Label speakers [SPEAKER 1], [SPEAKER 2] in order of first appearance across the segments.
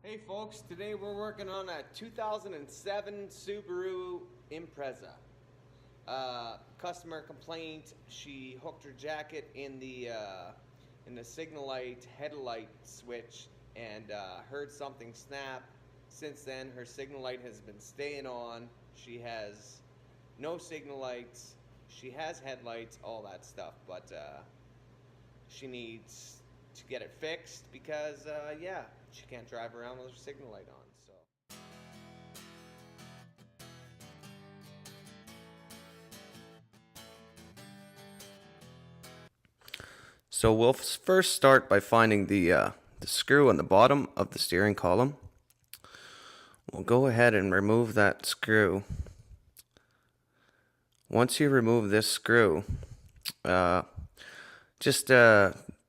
[SPEAKER 1] Hey folks, today we're working on a 2007 Subaru Impreza. Customer complaint, she hooked her jacket in the signal light headlight switch and heard something snap. Since then, her signal light has been staying on. She has no signal lights. She has headlights, all that stuff, but she needs to get it fixed because, yeah, she can't drive around with her signal light on. So we'll first start by finding the screw on the bottom of the steering column. We'll go ahead and remove that screw. Once you remove this screw, just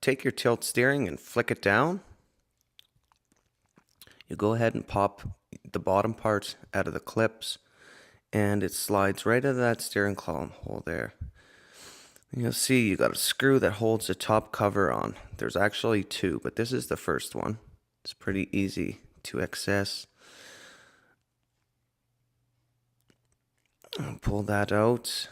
[SPEAKER 1] take your tilt steering and flick it down. You go ahead and pop the bottom part out of the clips, and it slides right out of that steering column hole there. You'll see you got a screw that holds the top cover on. There's actually two, but this is the first one. It's pretty easy to access. I'll pull that out.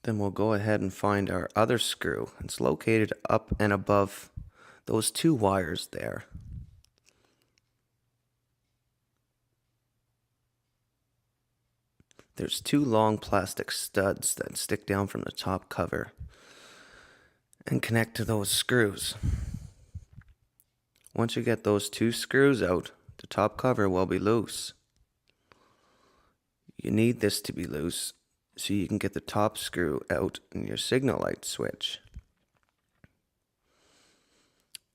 [SPEAKER 1] Then we'll go ahead and find our other screw. It's located up and above those two wires there. There's two long plastic studs that stick down from the top cover and connect to those screws. Once you get those two screws out, the top cover will be loose. You need this to be loose so you can get the top screw out in your signal light switch.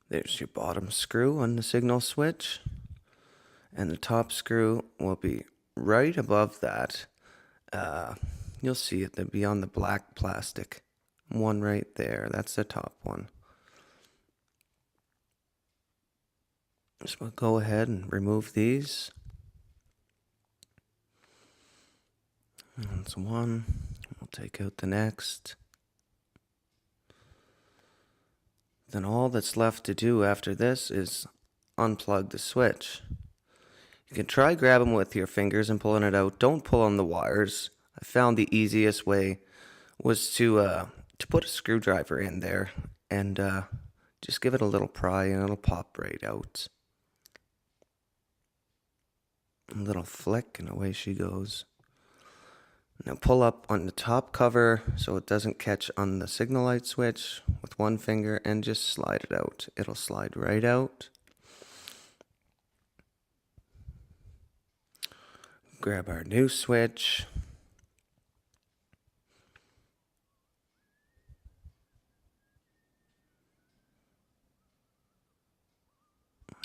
[SPEAKER 1] There's your bottom screw on the signal switch, and the top screw will be right above that. You'll see it, they'll be on the black plastic. One right there, that's the top one. So we'll go ahead and remove these. That's one. We'll take out the next. Then all that's left to do after this is unplug the switch. You can try grabbing with your fingers and pulling it out. Don't pull on the wires. I found the easiest way was to put a screwdriver in there and just give it a little pry and it'll pop right out. A little flick and away she goes. Now pull up on the top cover so it doesn't catch on the signal light switch with one finger and just slide it out. It'll slide right out. Grab our new switch.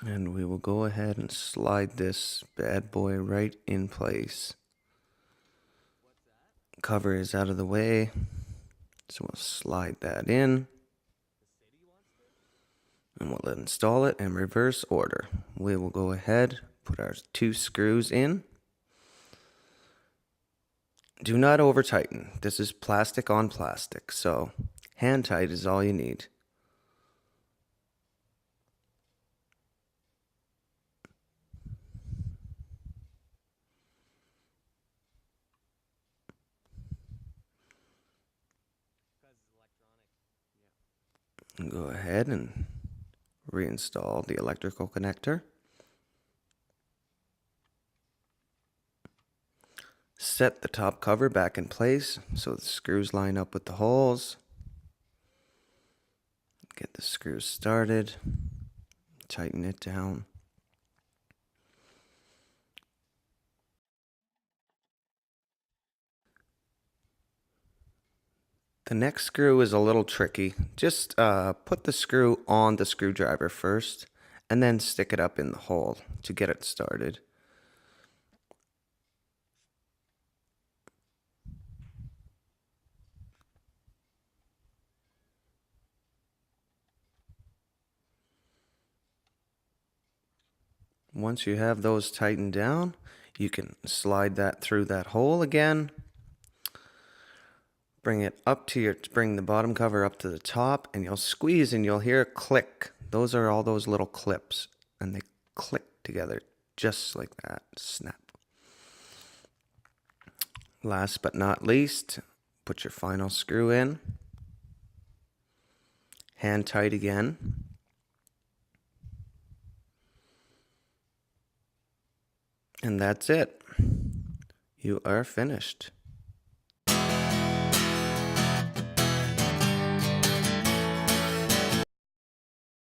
[SPEAKER 1] And we will go ahead and slide this bad boy right in place. Cover is out of the way, so we'll slide that in. And we'll install it in reverse order. We will go ahead, put our two screws in. Do not over tighten. This is plastic on plastic, so hand tight is all you need. Go ahead and reinstall the electrical connector. Set the top cover back in place so the screws line up with the holes. Get the screws started. Tighten it down. The next screw is a little tricky. Just put the screw on the screwdriver first and then stick it up in the hole to get it started. Once you have those tightened down, you can slide that through that hole again
[SPEAKER 2] bring the bottom cover up to the top, and you'll squeeze and you'll hear a click. Those are all those little clips, and they click together just like that. Snap. Last but not least, put your final screw in. Hand tight again. And that's it. You are finished.